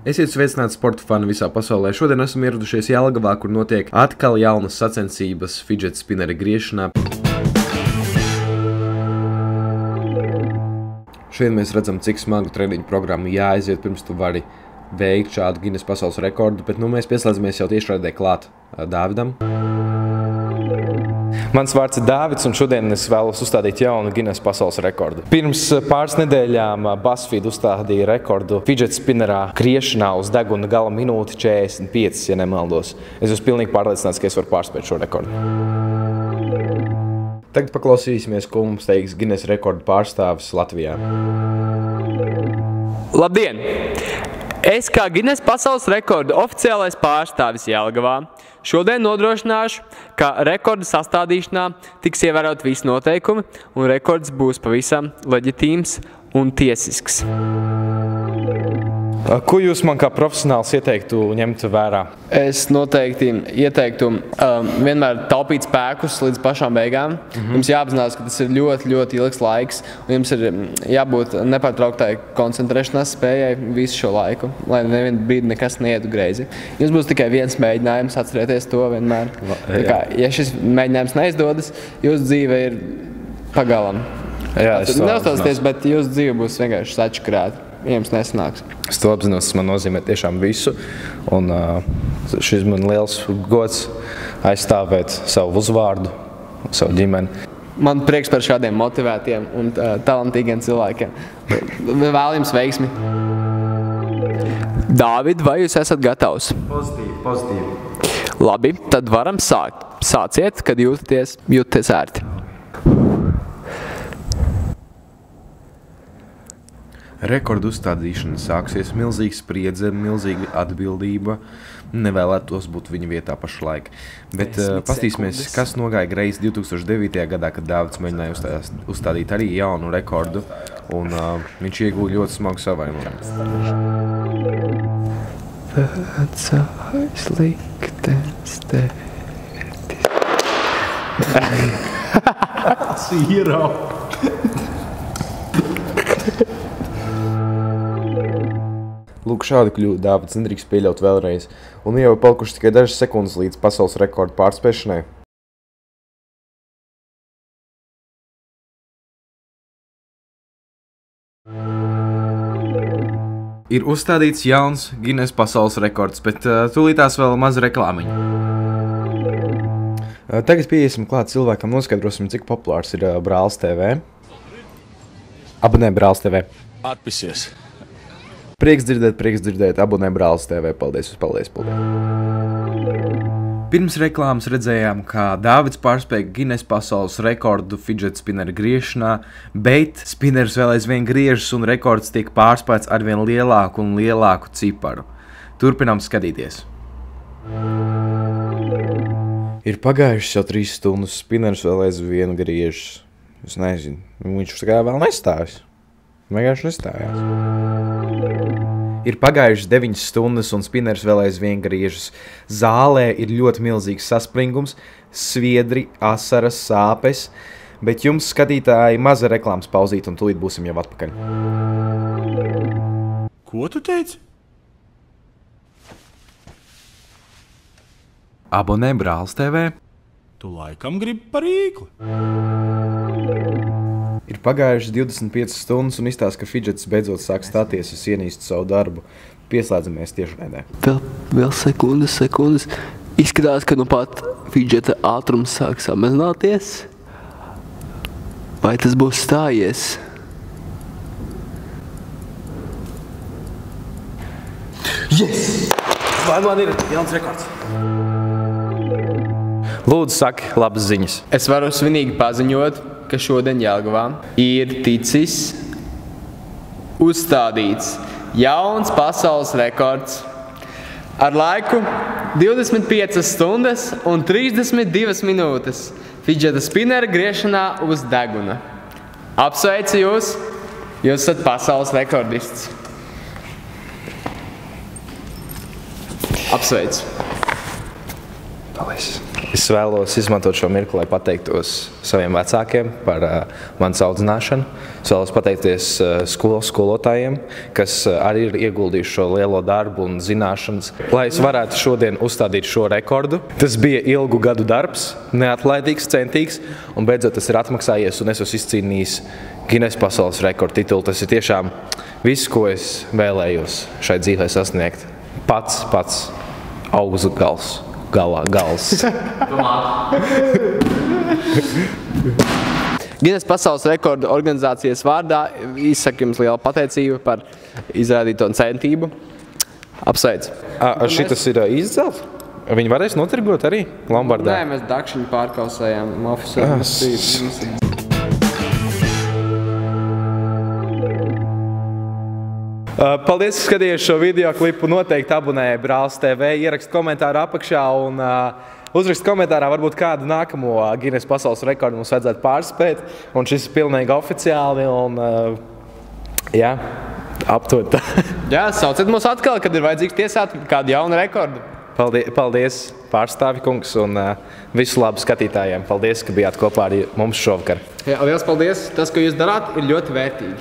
Esiet sveicināti sporta fani visā pasaulē. Šodien esam ieradušies Jelgavā, kur notiek atkal jaunas sacensības fidget spinneri griešanā. Šodien mēs redzam, cik smagu treniņu programmu jāaiziet, pirms tu vari veikt šādu Guinness pasaules rekordu, bet mēs pieslēdzamies jau tiešraidē klāt Dāvidam. Mans vārds ir Dāvids, un šodien es vēlos uzstādīt jaunu Guinness pasaules rekordu. Pirms pāris nedēļām BuzzFeed uzstādīja rekordu fidget spinnerā griešanā uz deguna gala minūti 45, ja nemaldos. Es esmu pilnīgi pārliecināts, ka es varu pārspēt šo rekordu. Tagad paklausīsimies, ko mums teiks Guinness rekordu pārstāvis Latvijā. Labdien! Es kā Guinness pasaules rekordu oficiālais pārstāvis Jelgavā šodien nodrošināšu, ka rekordu sastādīšanā tiks ievērot visi noteikumi un rekords būs pavisam leģitīms un tiesisks. Ko jūs man kā profesionāls ieteiktu ņemt vērā? Es noteikti ieteiktu vienmēr taupīt spēkus līdz pašām beigām. Jums jāapzinās, ka tas ir ļoti, ļoti ilgs laiks, un jums ir jābūt nepārtrauktai koncentrēšanās spējai visu šo laiku, lai nevienu brīdi nekas neietu greizi. Jums būs tikai viens mēģinājums, atcerieties to vienmēr. Ja šis mēģinājums neizdodas, jūsu dzīve ir pagalam. Neuzstāsties, bet jūsu dzīve būs vienkārši sačakarēta. Jums nesanāks. Es to apzinos, tas man nozīmē tiešām visu, un šis man liels gods aizstāvēt savu uzvārdu, savu ģimeni. Man prieks par šādiem motivētiem un talantīgiem cilvēkiem. Vēl jums veiksmi! Dāvid, vai jūs esat gatavs? Pozitīvi. Labi, tad varam sākt. Sāciet, kad jūtaties ērti. Rekordu uzstādīšana sāksies, milzīga spriedze, milzīga atbildība. Nevēlētos būt viņa vietā pašlaik. Bet pastīsimies, kas nogāja greizi 2009. gadā, kad Dāvids mēģināja uzstādīt arī jaunu rekordu, un viņš iegūja ļoti smagu savainojumu. Vecais liktenis tētis. Sīrau! Lūk, šādu kļūdu Dāvids nedrīkst pieļaut vēlreiz, un jau ir palikuši tikai dažas sekundes līdz pasaules rekordu pārspēšanai. Ir uzstādīts jauns Guinness pasaules rekords, bet tūlītās vēl maz reklāmiņa. Tagad pieiesim klāt cilvēkam, noskaidrosim, cik populārs ir Brālis TV. Abonē Brālis TV. Atpisies. Prieks dzirdēt, abonē Brālis TV. Paldies. Pirms reklāmas redzējām, kā Dāvids pārspēja Guinness pasaules rekordu fidget spinneru griešanā, bet spinners vēl aizvien griežas un rekords tiek pārspēts ar vien lielāku un lielāku ciparu. Turpinām skatīties. Ir pagājušas jau 3 stundas, spinners vēl aizvien griežas. Es nezinu, viņš vēl nestājas. Vienkārši nestājās. Ir pagājušas 9 stundas un spinners vēl aizvien griežas. Zālē ir ļoti milzīgs saspringums, sviedri, asaras, sāpes, bet jums, skatītāji, maza reklāmas pauzīt un tūlīt būsim jau atpakaļ. Ko tu teici? Abonē Brālis TV. Tu laikam gribi par īkli. Ir pagājušas 25 stundas un izstāsta, ka fidžets beidzot sāk stāties, es ienīstu savu darbu. Pieslēdzamies tiešraidē. Vēl sekundes. Izskatās, ka nu pat fidžeta ātrums sāk samazināties. Vai tas būs stājies? Yes! Vai man ir jauns rekords? Lūdzu, saki labas ziņas. Es varu svinīgi paziņot, ka šodien Jelgavā ir ticis uzstādīts jauns pasaules rekords ar laiku 25 stundas un 32 minūtes fidžeta spinnera griešanā uz deguna. Apsveicu jūs, jūs esat pasaules rekordists. Apsveicu. Paldies. Es vēlos izmantot šo mirkli, lai pateiktos saviem vecākiem par manas audzināšanu. Es vēlos pateikties skolotājiem, kas arī ir ieguldījuši šo lielo darbu un zināšanas, lai es varētu šodien uzstādīt šo rekordu. Tas bija ilgu gadu darbs, neatlaidīgs, centīgs, un beidzot tas ir atmaksājies, un es esmu izcīnījis Guinness pasaules rekordu titulu. Tas ir tiešām viss, ko es vēlējos šai dzīvē sasniegt. Pats augsts gals. Guinness pasaules rekordu organizācijas vārdā izsaku jums lielu pateicību par izrādīto centību. Apsveic. Šitas ir izdzelt? Viņi varēs notirgot arī Lombardā? Nē, mēs dakšiņu pārkausējām. Oficiāli. Paldies, ka skatījāties šo video klipu. Noteikti abonē Brālis TV, ierakst komentāru apakšā un uzrakst komentārā varbūt kādu nākamo Guinness pasaules rekordu mums vajadzētu pārspēt. Un šis ir pilnīgi oficiāli un aptuveni tā. Jā, sauciet mūs atkal, kad ir vajadzīgs tiesāt kādu jaunu rekordu. Paldies pārstāvi kungs un visu labu skatītājiem. Paldies, ka bijāt kopā ar mums šovakar. Jā, liels paldies. Tas, ko jūs darāt, ir ļoti vērtīgi.